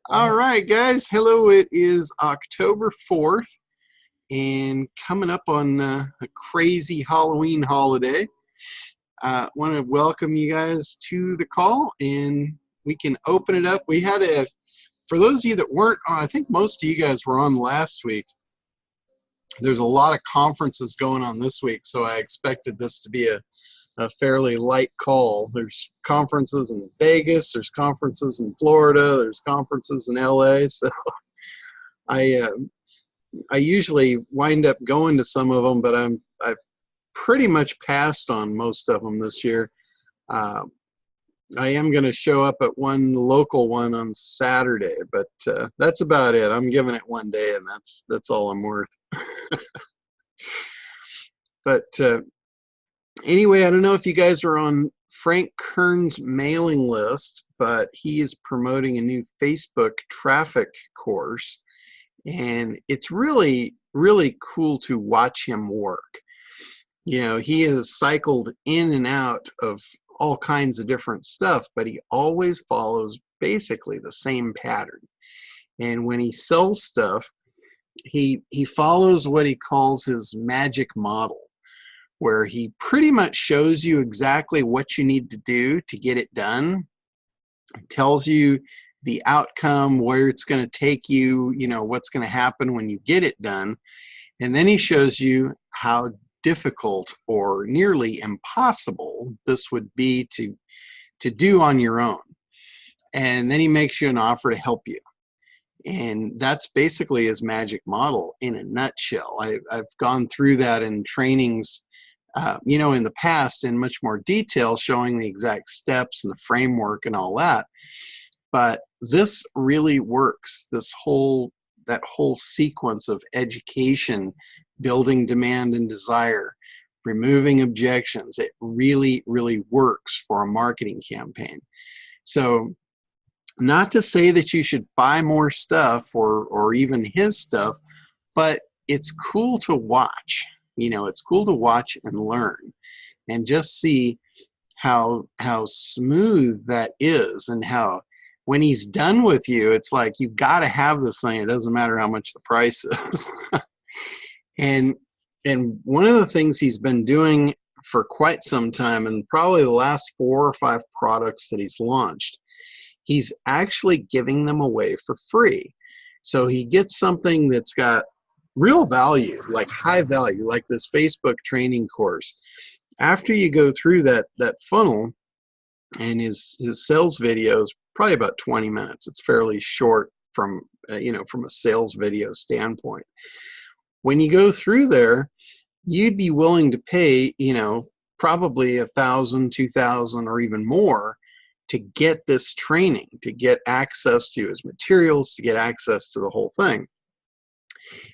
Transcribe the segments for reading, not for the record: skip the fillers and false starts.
All right, guys. Hello. It is October 4th and coming up on a crazy Halloween holiday. I want to welcome you guys to the call and we can open it up. For those of you that weren't on, I think most of you guys were on last week. There's a lot of conferences going on this week, so I expected this to be a fairly light call. There's conferences in Vegas, there's conferences in Florida, there's conferences in LA. So I I usually wind up going to some of them, but I've pretty much passed on most of them this year. Uh, I am going to show up at one local one on Saturday, but that's about it. I'm giving it one day, and that's all I'm worth. But anyway, I don't know if you guys are on Frank Kern's mailing list, but he is promoting a new Facebook traffic course, and it's really, really cool to watch him work. You know, he has cycled in and out of all kinds of different stuff, but he always follows basically the same pattern. And when he sells stuff, he follows what he calls his magic model, where he pretty much shows you exactly what you need to do to get it done, tells you the outcome, where it's going to take you, you know, what's going to happen when you get it done, and then he shows you how difficult or nearly impossible this would be to do on your own. And then he makes you an offer to help you. And that's basically his magic model in a nutshell. I've gone through that in trainings you know, in the past in much more detail, showing the exact steps and the framework and all that. But this really works. That whole sequence of education, building demand and desire, removing objections, it really, really works for a marketing campaign. So not to say that you should buy more stuff or even his stuff, but it's cool to watch. You know, it's cool to watch and learn and just see how smooth that is, and how when he's done with you, it's like you've got to have this thing. It doesn't matter how much the price is. and one of the things he's been doing for quite some time, and probably the last 4 or 5 products that he's launched, he's actually giving them away for free. So he gets something that's got real value, like high value, like this Facebook training course. After you go through that funnel, and his sales video is probably about 20 minutes. It's fairly short from you know, from a sales video standpoint. When you go through there, you'd be willing to pay, you know, probably $1,000, $2,000, or even more to get this training, to get access to his materials, to get access to the whole thing.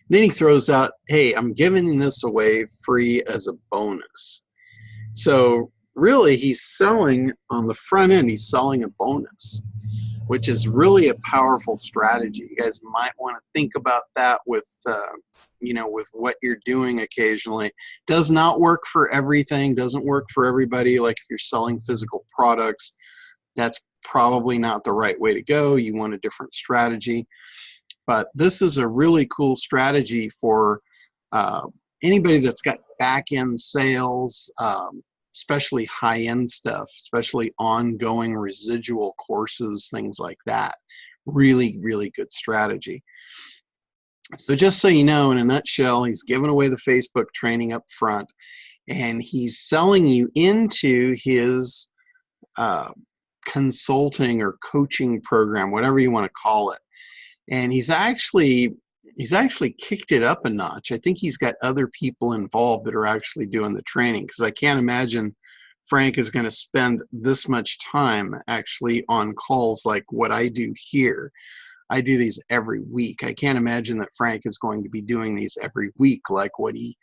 Then he throws out, hey, I'm giving this away free as a bonus. So really, he's selling on the front end, he's selling a bonus, which is really a powerful strategy. You guys might want to think about that with, you know, with what you're doing occasionally. Does not work for everything, doesn't work for everybody. Like if you're selling physical products, that's probably not the right way to go. You want a different strategy. But this is a really cool strategy for anybody that's got back-end sales, especially high-end stuff, especially ongoing residual courses, things like that. Really, really good strategy. So just so you know, in a nutshell, he's giving away the Facebook training up front, and he's selling you into his consulting or coaching program, whatever you want to call it. And he's actually kicked it up a notch. I think he's got other people involved that are actually doing the training, because I can't imagine Frank is going to spend this much time actually on calls like what I do here. I do these every week. I can't imagine that Frank is going to be doing these every week like what he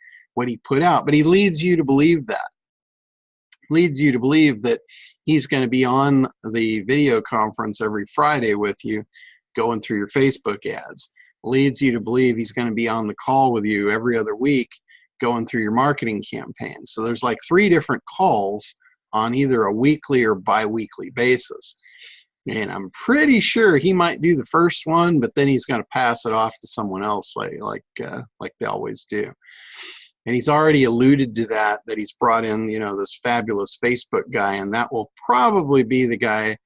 put out. But he leads you to believe that. Leads you to believe that he's going to be on the video conference every Friday with you, going through your Facebook ads. Leads you to believe he's going to be on the call with you every other week, going through your marketing campaign. So there's like 3 different calls on either a weekly or bi-weekly basis. And I'm pretty sure he might do the first one, but then he's going to pass it off to someone else, like they always do. And he's already alluded to that he's brought in, this fabulous Facebook guy, and that will probably be the guy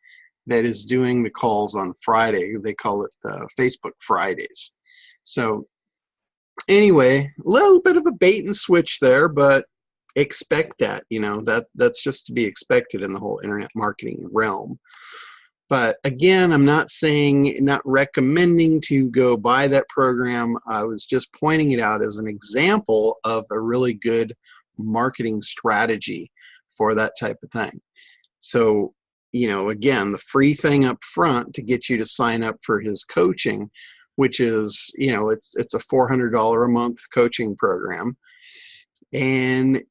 that is doing the calls on Friday. They call it Facebook Fridays. So anyway, a little bit of a bait and switch there, but expect that, that's just to be expected in the whole internet marketing realm. But again, I'm not recommending to go buy that program. I was just pointing it out as an example of a really good marketing strategy for that type of thing. So, again, the free thing up front to get you to sign up for his coaching, which is, it's a $400 a month coaching program. And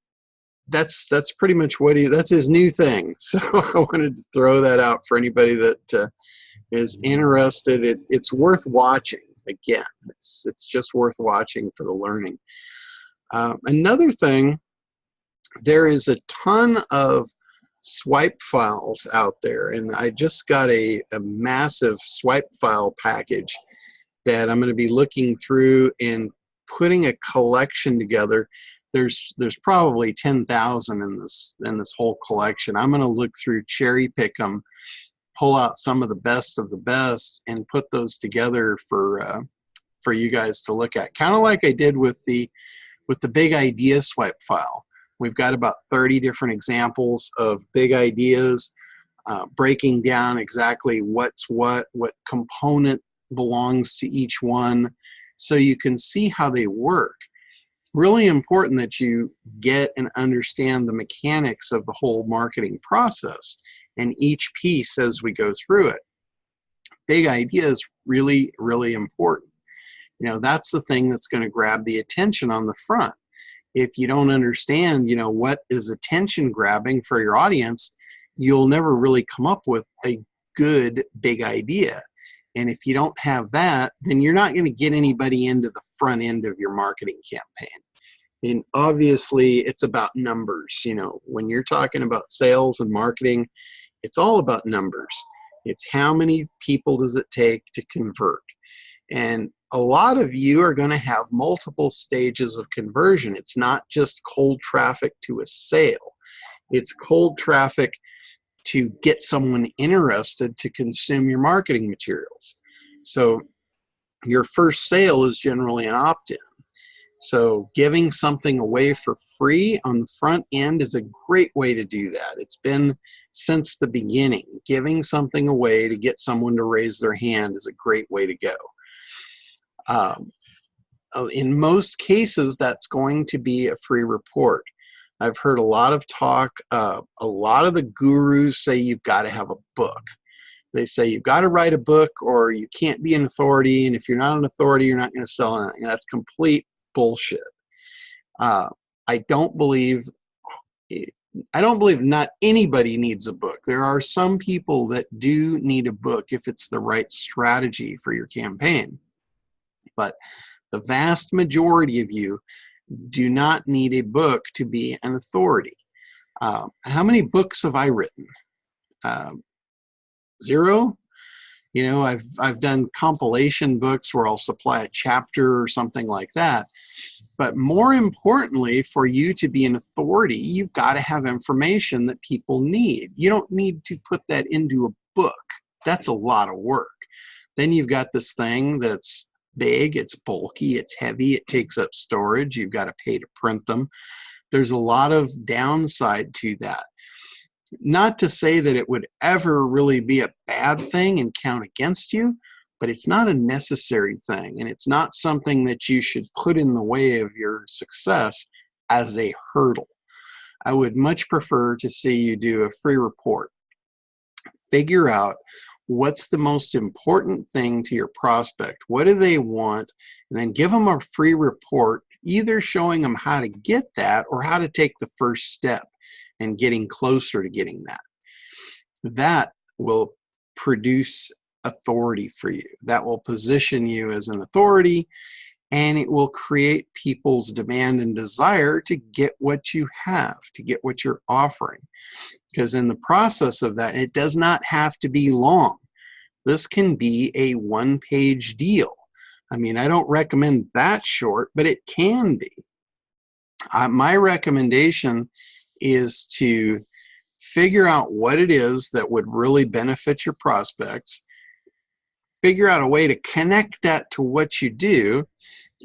that's pretty much that's his new thing. So I wanted to throw that out for anybody that is interested. It's worth watching. Again, it's just worth watching for the learning. Another thing, there is a ton of swipe files out there, and I just got a massive swipe file package that I'm going to be looking through and putting a collection together. There's probably 10,000 in this whole collection. I'm going to look through, cherry pick them, pull out some of the best, and put those together for you guys to look at. Kind of like I did with the big idea swipe file. We've got about 30 different examples of big ideas, breaking down exactly what component belongs to each one, so you can see how they work. Really important that you get and understand the mechanics of the whole marketing process and each piece as we go through it. Big idea is really, really important. That's the thing that's going to grab the attention on the front. If you don't understand, what is attention grabbing for your audience, you'll never really come up with a good big idea. And if you don't have that, then you're not going to get anybody into the front end of your marketing campaign. And obviously, it's about numbers. When you're talking about sales and marketing, it's all about numbers. It's how many people does it take to convert. And a lot of you are going to have multiple stages of conversion. It's not just cold traffic to a sale. It's cold traffic to get someone interested to consume your marketing materials. So your first sale is generally an opt-in. So giving something away for free on the front end is a great way to do that. It's been since the beginning. Giving something away to get someone to raise their hand is a great way to go. In most cases, that's going to be a free report. I've heard a lot of talk. A lot of the gurus say you've got to have a book. They say you've got to write a book or you can't be an authority, and if you're not an authority, you're not going to sell anything. That's complete bullshit. I don't believe not anybody needs a book. There are some people that do need a book if it's the right strategy for your campaign. But the vast majority of you do not need a book to be an authority. How many books have I written? 0. I've done compilation books where I'll supply a chapter or something like that. But more importantly, for you to be an authority, you've got to have information that people need. You don't need to put that into a book. That's a lot of work. Then you've got this thing that's big, it's bulky, it's heavy, it takes up storage, you've got to pay to print them. There's a lot of downside to that. Not to say that it would ever really be a bad thing and count against you, but it's not a necessary thing, and it's not something that you should put in the way of your success as a hurdle. I would much prefer to see you do a free report. Figure out what's the most important thing to your prospect. What do they want? And then give them a free report, either showing them how to get that or how to take the first step and getting closer to getting that. That will produce authority for you. That will position you as an authority, and it will create people's demand and desire to get what you have, to get what you're offering. because in the process of that, it does not have to be long. This can be a one-page deal. I mean, I don't recommend that short, but it can be. My recommendation is to figure out what it is that would really benefit your prospects, figure out a way to connect that to what you do,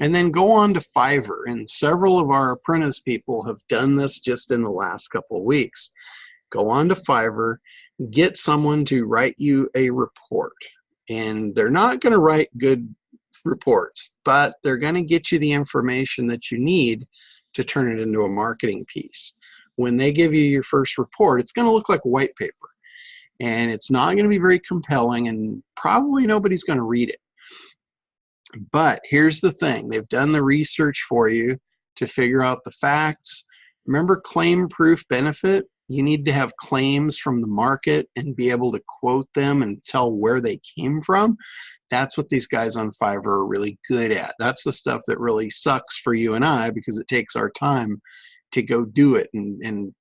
and then go on to Fiverr. And several of our apprentice people have done this just in the last couple of weeks. Go on to Fiverr, get someone to write you a report. And they're not going to write good reports, but they're going to get you the information that you need to turn it into a marketing piece. When they give you your first report, it's going to look like white paper. And it's not going to be very compelling, and probably nobody's going to read it. But here's the thing. They've done the research for you to figure out the facts. Remember claim proof benefit? You need to have claims from the market and be able to quote them and tell where they came from. That's what these guys on Fiverr are really good at. That's the stuff that really sucks for you and I, because it takes our time to go do it and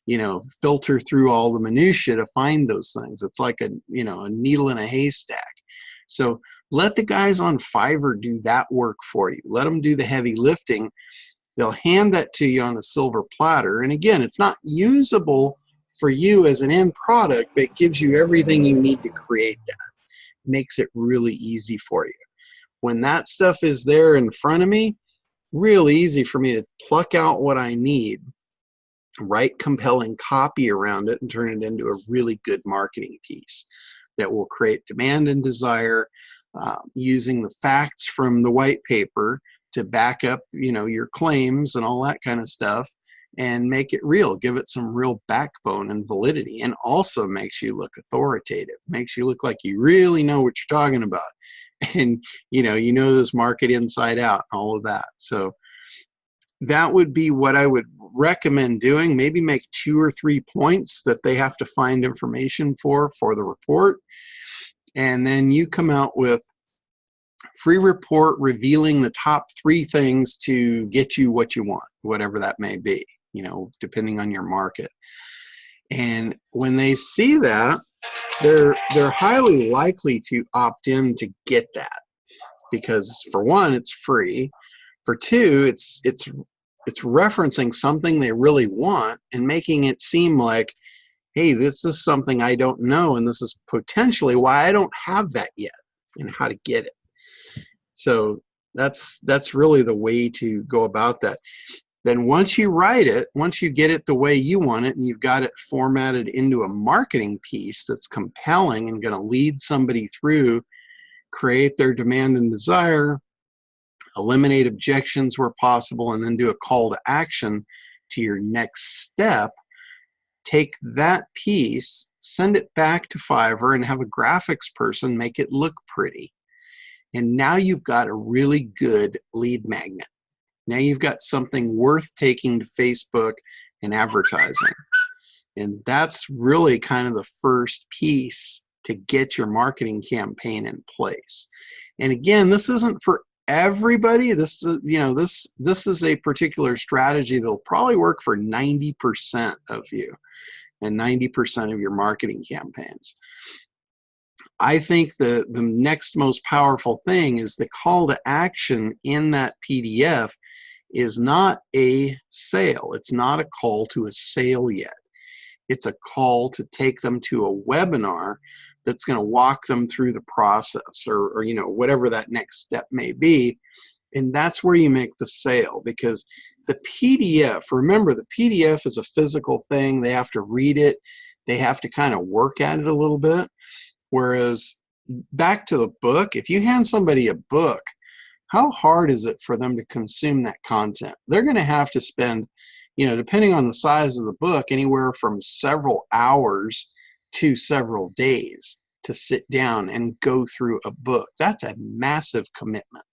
you know, filter through all the minutia to find those things. It's like a needle in a haystack. So let the guys on Fiverr do that work for you. Let them do the heavy lifting. They'll hand that to you on a silver platter. And again, it's not usable for you as an end product, but it gives you everything you need to create that. Makes it really easy for you. When that stuff is there in front of me, really easy for me to pluck out what I need, write compelling copy around it, and turn it into a really good marketing piece that will create demand and desire, using the facts from the white paper to back up, your claims and all that kind of stuff, and make it real, give it some real backbone and validity, and also makes you look authoritative, makes you look like you really know what you're talking about, and you know this market inside out, all of that. So that would be what I would recommend doing. Maybe make 2 or 3 points that they have to find information for the report, and then you come out with free report revealing the top 3 things to get you what you want, whatever that may be, depending on your market. And when they see that, they're highly likely to opt in to get that, because for one, it's free. For two, it's referencing something they really want and making it seem like, hey, this is something I don't know, and this is potentially why I don't have that yet, and how to get it. So that's really the way to go about that. Then once you write it, once you get it the way you want it, and you've got it formatted into a marketing piece that's compelling and going to lead somebody through, create their demand and desire, eliminate objections where possible, and then do a call to action to your next step, take that piece, send it back to Fiverr, and have a graphics person make it look pretty. And now you've got a really good lead magnet. Now you've got something worth taking to Facebook and advertising. And that's really kind of the first piece to get your marketing campaign in place. And again, this isn't for everybody. This is, this is a particular strategy that'll probably work for 90% of you and 90% of your marketing campaigns. I think the next most powerful thing is the call to action in that PDF is not a sale. It's not a call to a sale yet. It's a call to take them to a webinar that's going to walk them through the process, or whatever that next step may be. And that's where you make the sale, because the PDF, remember, the PDF is a physical thing. They have to read it. They have to kind of work at it a little bit. Whereas back to the book, if you hand somebody a book, how hard is it for them to consume that content? They're going to have to spend, depending on the size of the book, anywhere from several hours to several days to sit down and go through a book. That's a massive commitment.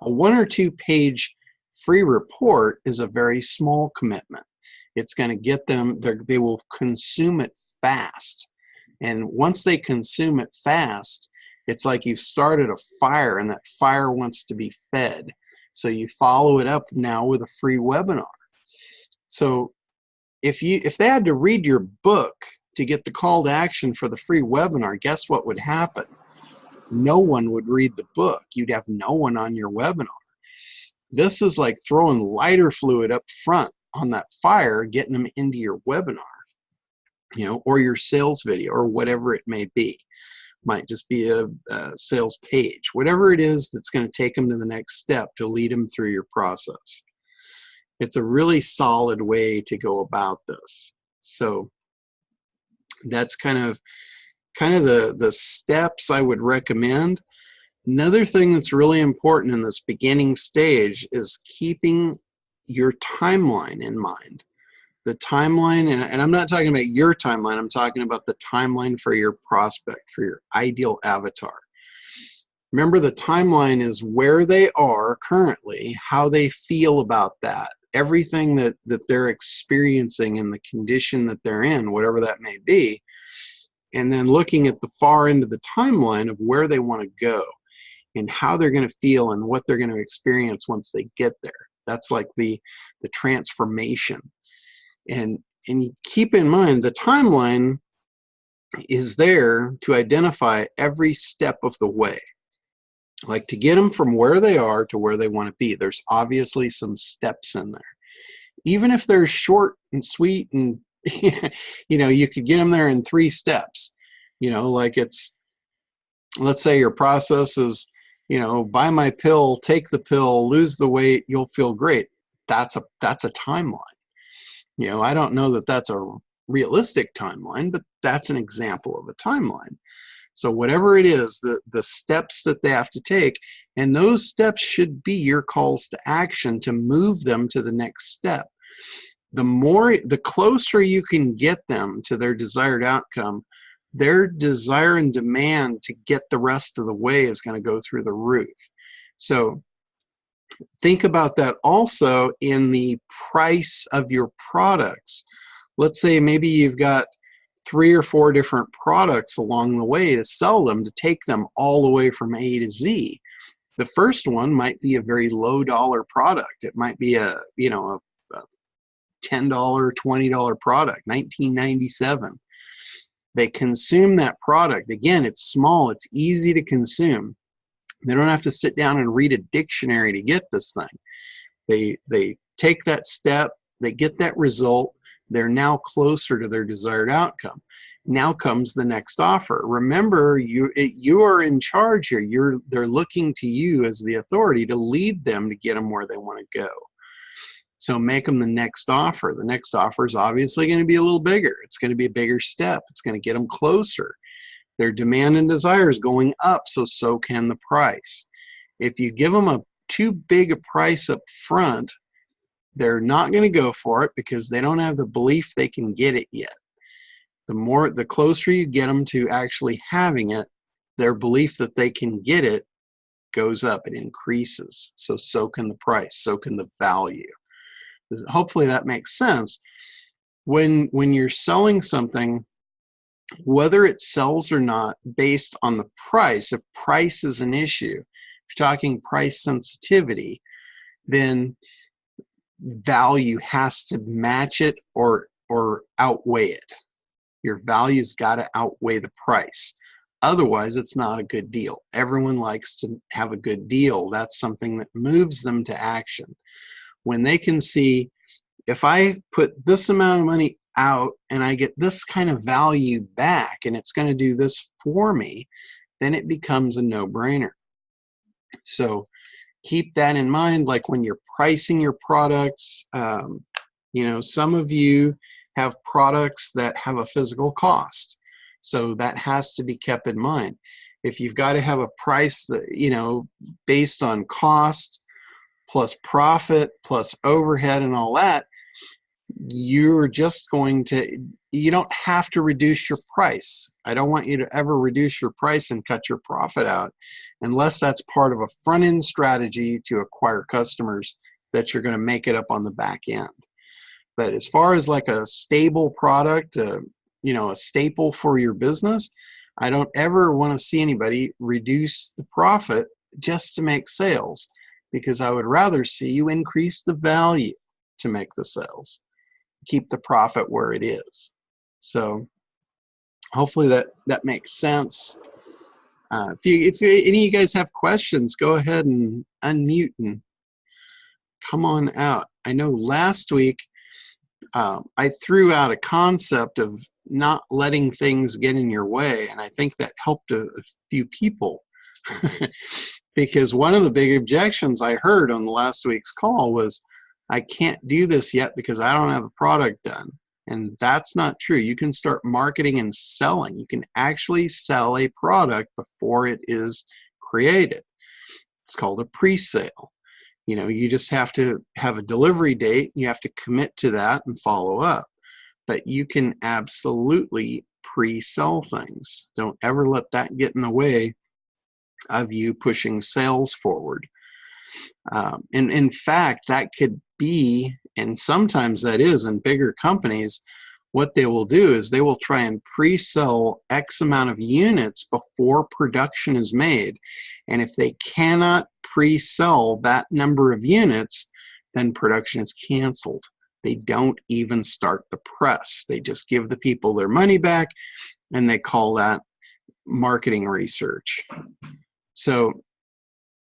A 1 or 2 page free report is a very small commitment. It's going to get them, they will consume it fast. And once they consume it fast, it's like you've started a fire, and that fire wants to be fed. So you follow it up now with a free webinar. So if they had to read your book to get the call to action for the free webinar, guess what would happen? No one would read the book. You'd have no one on your webinar. This is like throwing lighter fluid up front on that fire, getting them into your webinar, you know, or your sales video, or whatever it may be. Might just be a sales page, whatever it is that's going to take them to the next step to lead them through your process. It's a really solid way to go about this. So that's kind of the steps I would recommend. Another thing that's really important in this beginning stage is keeping your timeline in mind. The timeline, and I'm not talking about your timeline, I'm talking about the timeline for your prospect, for your ideal avatar. Remember, the timeline is where they are currently, how they feel about that, everything that they're experiencing in the condition that they're in, whatever that may be, and then looking at the far end of the timeline of where they want to go and how they're going to feel and what they're going to experience once they get there. That's like the transformation. And you keep in mind, the timeline is there to identify every step of the way. Like, to get them from where they are to where they want to be, there's obviously some steps in there. Even if they're short and sweet and, you know, you could get them there in 3 steps. You know, like it's, let's say your process is, you know, buy my pill, take the pill, lose the weight, you'll feel great. That's a timeline. You know, I don't know that that's a realistic timeline, but that's an example of a timeline. So whatever it is, the steps that they have to take, and those steps should be your calls to action to move them to the next step. The closer you can get them to their desired outcome, their desire and demand to get the rest of the way is going to go through the roof. So think about that also in the price of your products. Let's say maybe you've got 3 or 4 different products along the way to sell them, to take them all the way from A to Z. The first one might be a very low dollar product. It might be a $10, $20 product, $19.97. They consume that product. Again, it's small, it's easy to consume. They don't have to sit down and read a dictionary to get this thing. They take that step, they get that result, they're now closer to their desired outcome. Now comes the next offer. Remember, you are in charge here. They're looking to you as the authority to lead them to get them where they want to go. So make them the next offer. The next offer is obviously going to be a little bigger. It's going to be a bigger step. It's going to get them closer. Their demand and desire is going up, so can the price. If you give them too big a price up front, they're not going to go for it because they don't have the belief they can get it yet. The closer you get them to actually having it, their belief that they can get it goes up, it increases. So can the price, so can the value. Hopefully that makes sense. When you're selling something, whether it sells or not based on the price, if price is an issue, if you're talking price sensitivity, then value has to match it or outweigh it. Your value's got to outweigh the price. Otherwise, it's not a good deal. Everyone likes to have a good deal. That's something that moves them to action. When they can see, if I put this amount of money out and I get this kind of value back and it's going to do this for me, then it becomes a no-brainer. So keep that in mind, like when you're pricing your products. Some of you have products that have a physical cost, so that has to be kept in mind. If you've got to have a price that, based on cost plus profit plus overhead and all that, you don't have to reduce your price. I don't want you to ever reduce your price and cut your profit out unless that's part of a front-end strategy to acquire customers that you're going to make it up on the back end. But as far as like a stable product, a staple for your business, I don't ever want to see anybody reduce the profit just to make sales, because I would rather see you increase the value to make the sales. keep the profit where it is. So hopefully that makes sense. If any of you guys have questions, go ahead and unmute and come on out. I know last week I threw out a concept of not letting things get in your way, and I think that helped a few people. Because one of the big objections I heard on the last week's call was, I can't do this yet because I don't have a product done. And that's not true. You can start marketing and selling. You can actually sell a product before it is created. It's called a pre-sale. You know, you just have to have a delivery date. You have to commit to that and follow up. But you can absolutely pre-sell things. Don't ever let that get in the way of you pushing sales forward. And in fact, that could be, and sometimes that is in bigger companies, what they will do is they will try and pre-sell X amount of units before production is made. And if they cannot pre-sell that number of units, then production is canceled. They don't even start the press. They just give the people their money back, and they call that marketing research. So,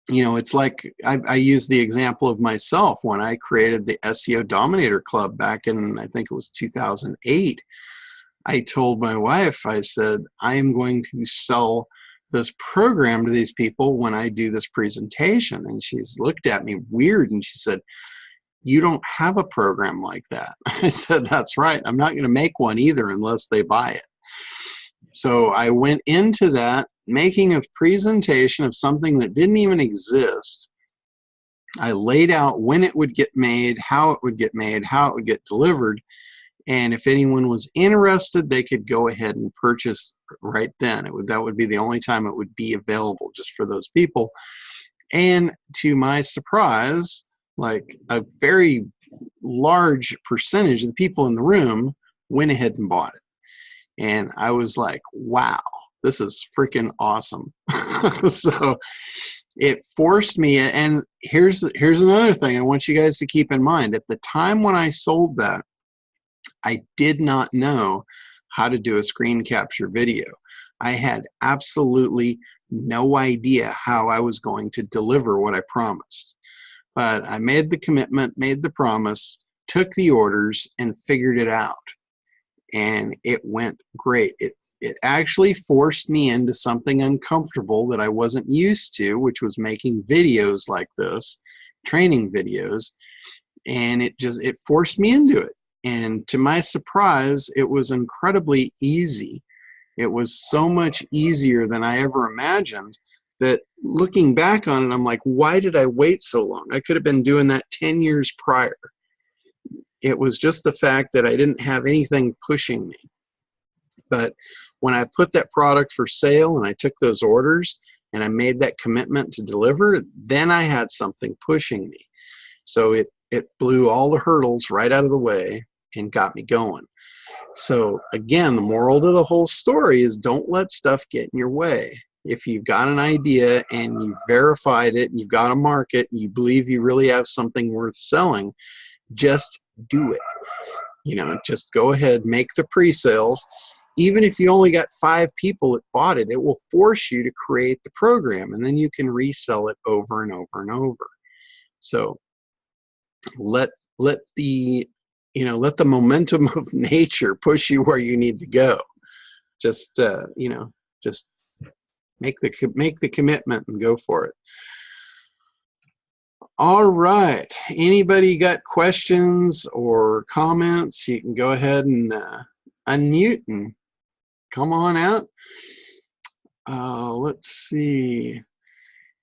you know, it's like I use the example of myself when I created the SEO Dominator Club back in, I think it was 2008. I told my wife, I said, I am going to sell this program to these people when I do this presentation. And she's looked at me weird and she said, you don't have a program like that. I said, that's right. I'm not going to make one either unless they buy it. So I went into that making a presentation of something that didn't even exist. I laid out when it would get made, how it would get made, how it would get delivered, and if anyone was interested, they could go ahead and purchase right then. That would be the only time it would be available, just for those people. And to my surprise, like a very large percentage of the people in the room went ahead and bought it. And I was like, wow, this is freaking awesome. So it forced me, and here's another thing I want you guys to keep in mind. At the time when I sold that, I did not know how to do a screen capture video. I had absolutely no idea how I was going to deliver what I promised. But I made the commitment, made the promise, took the orders, and figured it out. And it went great. It actually forced me into something uncomfortable that I wasn't used to, which was making videos like this, training videos, and it forced me into it. And to my surprise, it was incredibly easy. It was so much easier than I ever imagined, that looking back on it, I'm like, why did I wait so long? I could have been doing that 10 years prior. It was just the fact that I didn't have anything pushing me. But when I put that product for sale and I took those orders and I made that commitment to deliver, then I had something pushing me. So it blew all the hurdles right out of the way and got me going. So again, the moral to the whole story is, don't let stuff get in your way. If you've got an idea and you've verified it, and you've got a market, you believe you really have something worth selling, just do it. You know, just go ahead, make the pre-sales. Even if you only got 5 people that bought it, it will force you to create the program, and then you can resell it over and over and over. So let the momentum of nature push you where you need to go. Just just make the commitment and go for it. All right. Anybody got questions or comments? You can go ahead and unmute and come on out. Let's see.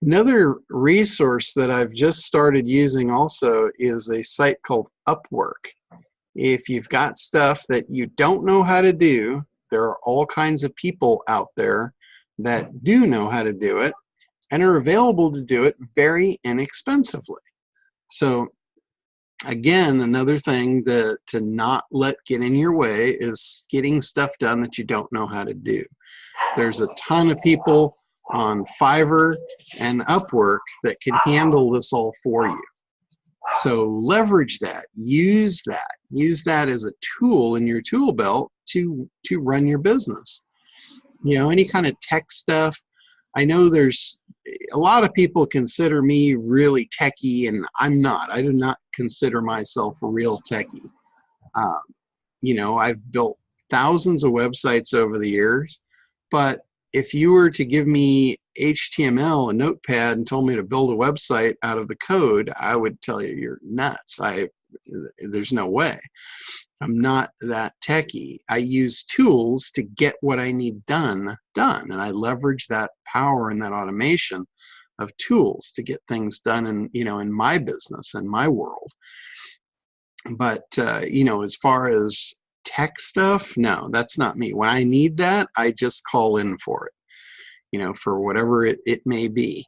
Another resource that I've just started using also is a site called Upwork. If you've got stuff that you don't know how to do, there are all kinds of people out there that do know how to do it and are available to do it very inexpensively. So again, another thing to not let get in your way is getting stuff done that you don't know how to do. There's a ton of people on Fiverr and Upwork that can handle this all for you. So leverage that, use that as a tool in your tool belt to run your business. You know, any kind of tech stuff. I know there's a lot of people consider me really techie, and I'm not. I do not consider myself a real techie. Um, you know, I've built thousands of websites over the years, but if you were to give me HTML, a notepad, and told me to build a website out of the code, I would tell you you're nuts. There's no way. I'm not that techie. I use tools to get what I need done, and I leverage that power and that automation of tools to get things done in, you know, in my business and my world. But you know, as far as tech stuff, no, that's not me. When I need that, I just call in for it, you know, for whatever it may be.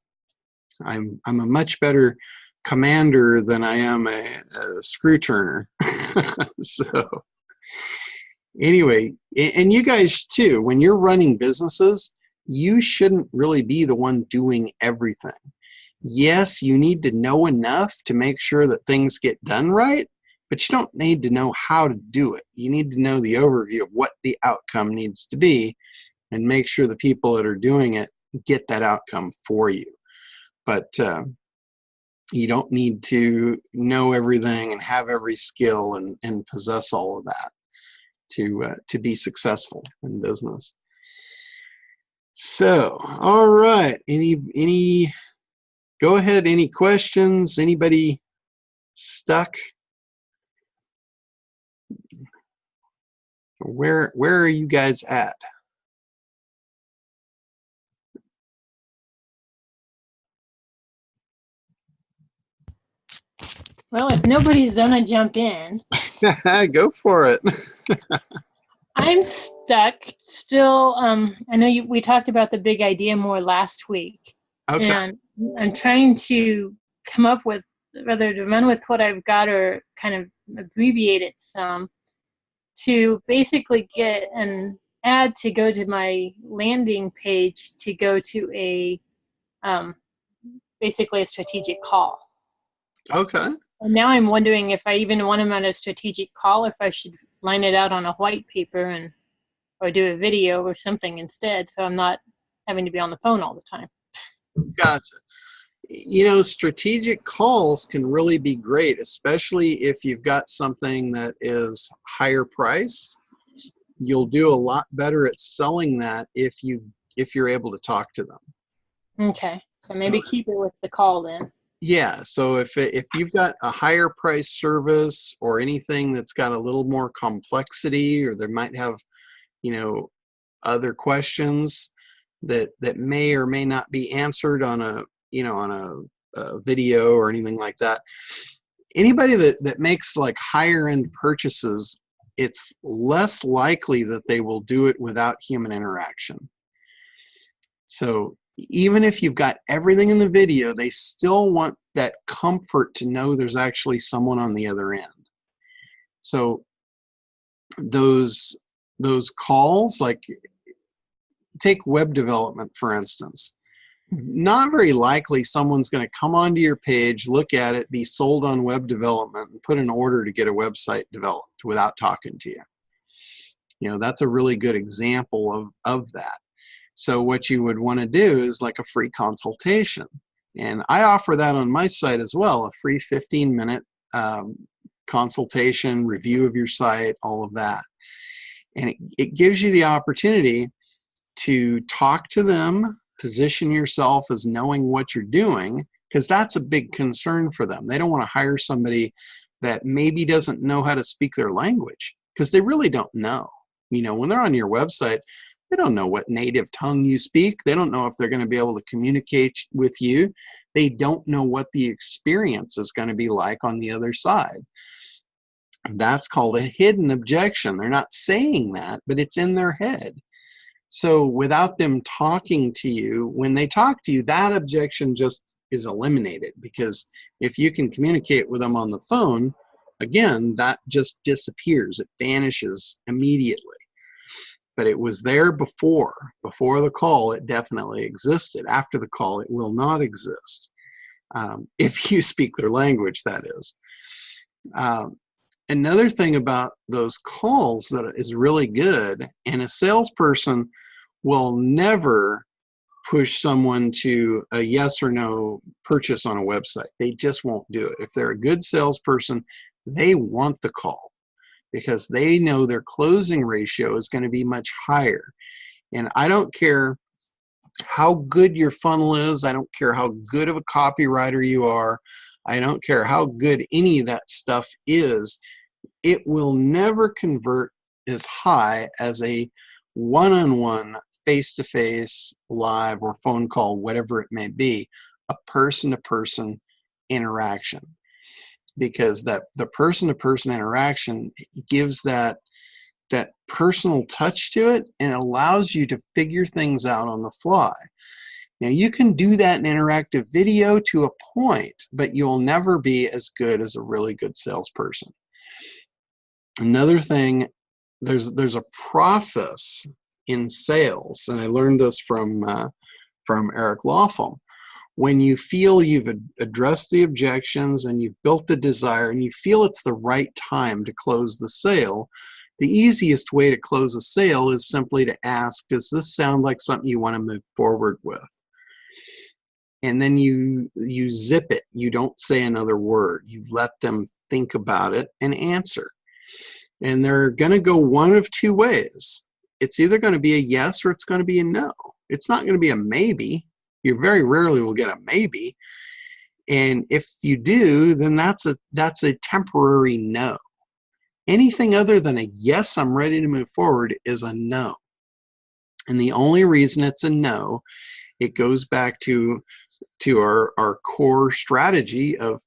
I'm a much better commander than I am a screw turner. So anyway, and you guys too, when you're running businesses, you shouldn't really be the one doing everything. Yes, you need to know enough to make sure that things get done right, but you don't need to know how to do it. You need to know the overview of what the outcome needs to be and make sure the people that are doing it get that outcome for you. But you don't need to know everything and have every skill and possess all of that to be successful in business. So, all right. Any go ahead, any questions? Anybody stuck? Where are you guys at? Well, if nobody's gonna jump in, Go for it. I'm stuck still. I know we talked about the big idea more last week, Okay. and I'm trying to come up with whether to run with what I've got or kind of abbreviate it some to basically get an ad to go to my landing page to go to a basically a strategic call. Okay. And now I'm wondering if I even want them on a strategic call, if I should line it out on a white paper or do a video or something instead, so I'm not having to be on the phone all the time. Gotcha. You know, strategic calls can really be great, especially if you've got something that is higher price. You'll do a lot better at selling that if you're able to talk to them. Okay, so maybe keep it with the call then. Yeah, so if you've got a higher price service or anything that's got a little more complexity, or they might have, you know, other questions that may or may not be answered on a, you know, on a video or anything like that. Anybody that makes like higher end purchases, it's less likely that they will do it without human interaction. So even if you've got everything in the video, they still want that comfort to know there's actually someone on the other end. So those calls, like take web development, for instance. Not very likely someone's going to come onto your page, look at it, be sold on web development, and put an order to get a website developed without talking to you. You know, that's a really good example of that. So what you would want to do is like a free consultation. And I offer that on my site as well, a free 15-minute consultation, review of your site, all of that. And it gives you the opportunity to talk to them, position yourself as knowing what you're doing, because that's a big concern for them. They don't want to hire somebody that maybe doesn't know how to speak their language, because they really don't know. You know, when they're on your website, they don't know what native tongue you speak. They don't know if they're going to be able to communicate with you. They don't know what the experience is going to be like on the other side. That's called a hidden objection. They're not saying that, but it's in their head. So without them talking to you, when they talk to you, that objection just is eliminated, because if you can communicate with them on the phone, again, that just disappears. It vanishes immediately. But it was there before the call. It definitely existed. After the call, it will not exist. if you speak their language, that is. Another thing about those calls that is really good, and a salesperson will never push someone to a yes or no purchase on a website. They just won't do it. If they're a good salesperson, they want the call because they know their closing ratio is going to be much higher. And I don't care how good your funnel is. I don't care how good of a copywriter you are. I don't care how good any of that stuff is. It will never convert as high as a one-on-one, face-to-face, live, or phone call, whatever it may be, a person-to-person interaction. Because the person-to-person interaction gives that personal touch to it and allows you to figure things out on the fly. Now, you can do that in interactive video to a point, but you'll never be as good as a really good salesperson. Another thing, there's a process in sales, and I learned this from Eric Lawful. When you feel you've addressed the objections and you've built the desire and you feel it's the right time to close the sale, the easiest way to close a sale is simply to ask, does this sound like something you want to move forward with? And then you zip it. You don't say another word. You let them think about it and answer. And they're going to go one of two ways. It's either going to be a yes or it's going to be a no. It's not going to be a maybe. You very rarely will get a maybe. And if you do, then that's a temporary no. Anything other than a yes, I'm ready to move forward, is a no. And the only reason it's a no, it goes back to our core strategy of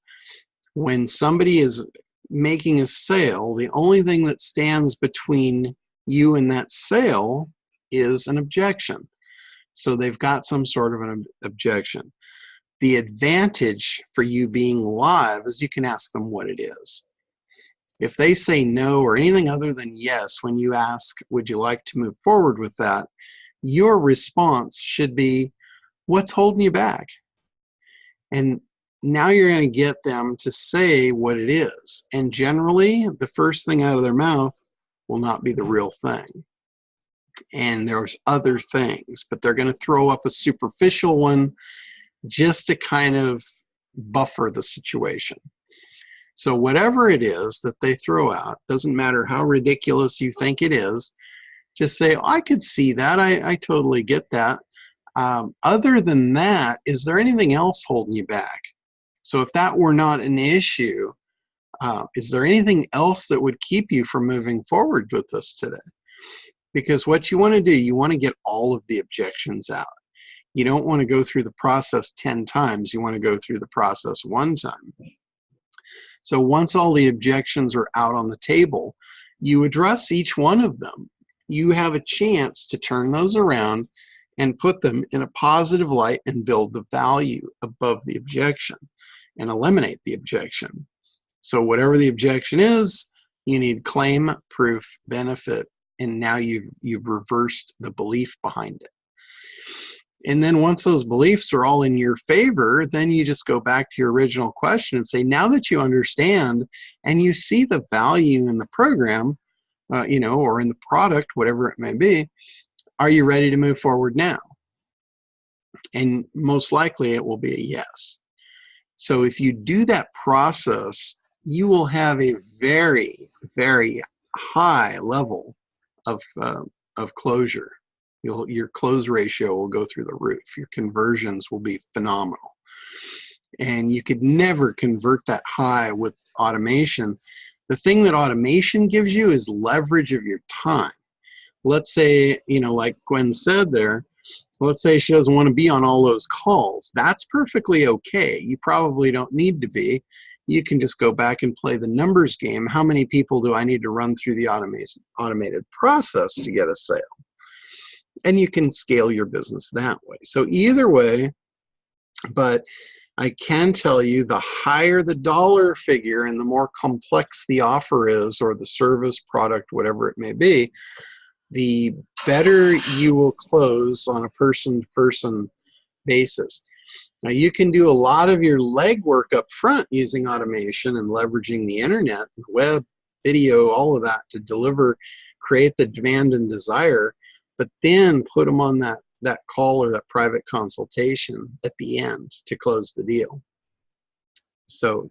when somebody is making a sale, the only thing that stands between you and that sale is an objection. So they've got some sort of an objection. The advantage for you being live is you can ask them what it is. If they say no or anything other than yes, when you ask, would you like to move forward with that, your response should be, what's holding you back? And now you're going to get them to say what it is. And generally, the first thing out of their mouth will not be the real thing. And there's other things, but they're going to throw up a superficial one just to kind of buffer the situation. So whatever it is that they throw out, doesn't matter how ridiculous you think it is, just say, oh, I could see that. I totally get that. Other than that, is there anything else holding you back? So if that were not an issue, is there anything else that would keep you from moving forward with this today? Because what you want to do, you want to get all of the objections out. You don't want to go through the process 10 times. You want to go through the process one time. So once all the objections are out on the table, you address each one of them. You have a chance to turn those around and put them in a positive light and build the value above the objection and eliminate the objection. So whatever the objection is, you need claim, proof, benefit, and now you've reversed the belief behind it. And then once those beliefs are all in your favor, then you just go back to your original question and say, now that you understand and you see the value in the program, or in the product, whatever it may be, are you ready to move forward now? And most likely it will be a yes. So if you do that process, you will have a very, very high level of closure. Your close ratio will go through the roof. Your conversions will be phenomenal. And you could never convert that high with automation. The thing that automation gives you is leverage of your time. Let's say, like Gwen said there, let's say she doesn't want to be on all those calls. That's perfectly okay. You probably don't need to be. You can just go back and play the numbers game. How many people do I need to run through the automated process to get a sale? And you can scale your business that way. So either way, but I can tell you the higher the dollar figure and the more complex the offer is, or the service, product, whatever it may be, the better you will close on a person-to-person basis. Now you can do a lot of your legwork up front using automation and leveraging the internet, web, video, all of that to create the demand and desire, but then put them on that call or that private consultation at the end to close the deal. So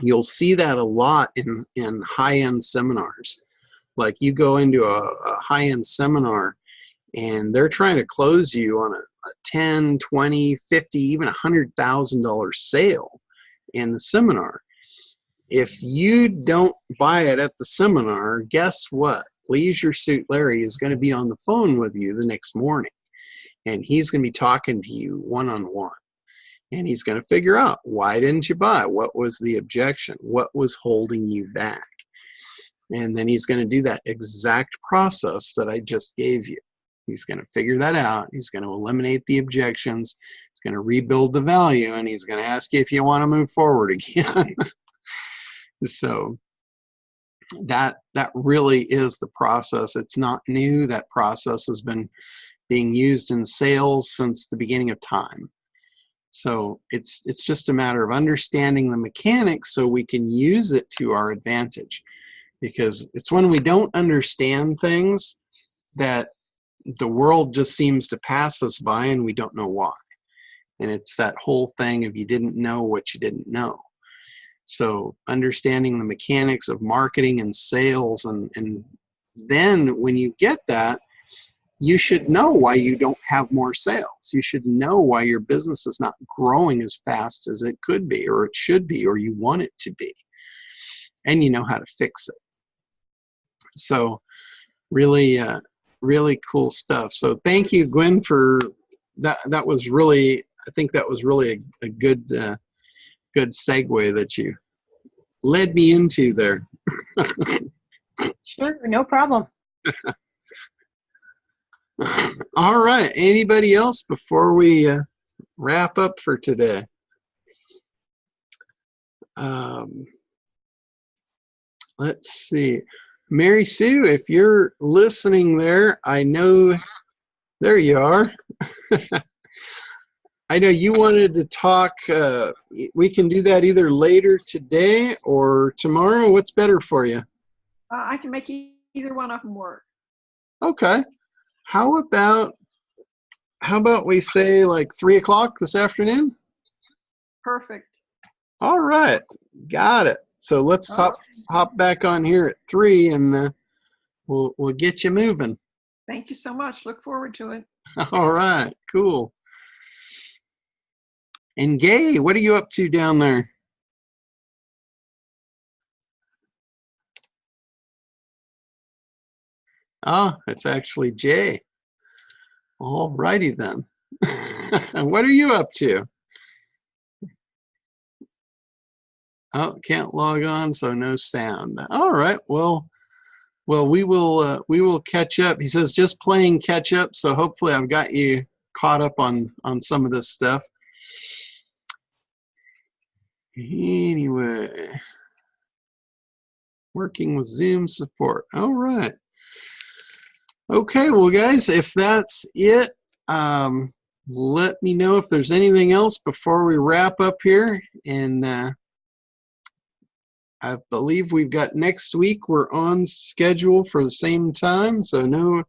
you'll see that a lot in high-end seminars. Like you go into a high-end seminar and they're trying to close you on a 10, 20, 50, even $100,000 sale in the seminar. If you don't buy it at the seminar, guess what? Leisure Suit Larry is going to be on the phone with you the next morning, and he's going to be talking to you one-on-one. And he's going to figure out, why didn't you buy? What was the objection? What was holding you back? And then he's going to do that exact process that I just gave you. He's going to figure that out. He's going to eliminate the objections. He's going to rebuild the value, and he's going to ask you if you want to move forward again. So that really is the process. It's not new. That process has been being used in sales since the beginning of time. So it's just a matter of understanding the mechanics so we can use it to our advantage. Because it's when we don't understand things that the world just seems to pass us by and we don't know why. And it's that whole thing of you didn't know what you didn't know. So understanding the mechanics of marketing and sales, and then when you get that, you should know why you don't have more sales. You should know why your business is not growing as fast as it could be, or it should be, or you want it to be. And you know how to fix it. So really, really cool stuff. So thank you, Gwen, for that. That was really, I think that was really a good, good segue that you led me into there. Sure, no problem. All right. Anybody else before we wrap up for today? Let's see. Mary Sue, if you're listening there, I know, there you are. I know you wanted to talk. We can do that either later today or tomorrow. What's better for you? I can make either one of them work. Okay. How about we say like 3 o'clock this afternoon? Perfect. All right. Got it. So let's hop back on here at 3 and we'll get you moving. Thank you so much. Look forward to it. All right. Cool. And Gay, what are you up to down there? Oh, it's actually Jay. All righty then. And what are you up to? Oh, can't log on, so no sound. All right. Well, we will catch up. He says just playing catch up, so hopefully I've got you caught up on some of this stuff. Anyway, working with Zoom support. All right. Okay, well, guys, if that's it, let me know if there's anything else before we wrap up here. And I believe we've got next week. We're on schedule for the same time, so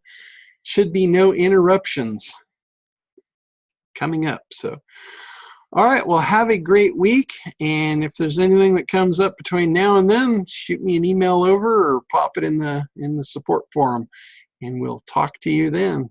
should be no interruptions coming up. So, all right, well, have a great week. And if there's anything that comes up between now and then, shoot me an email over or pop it in the support forum. And we'll talk to you then.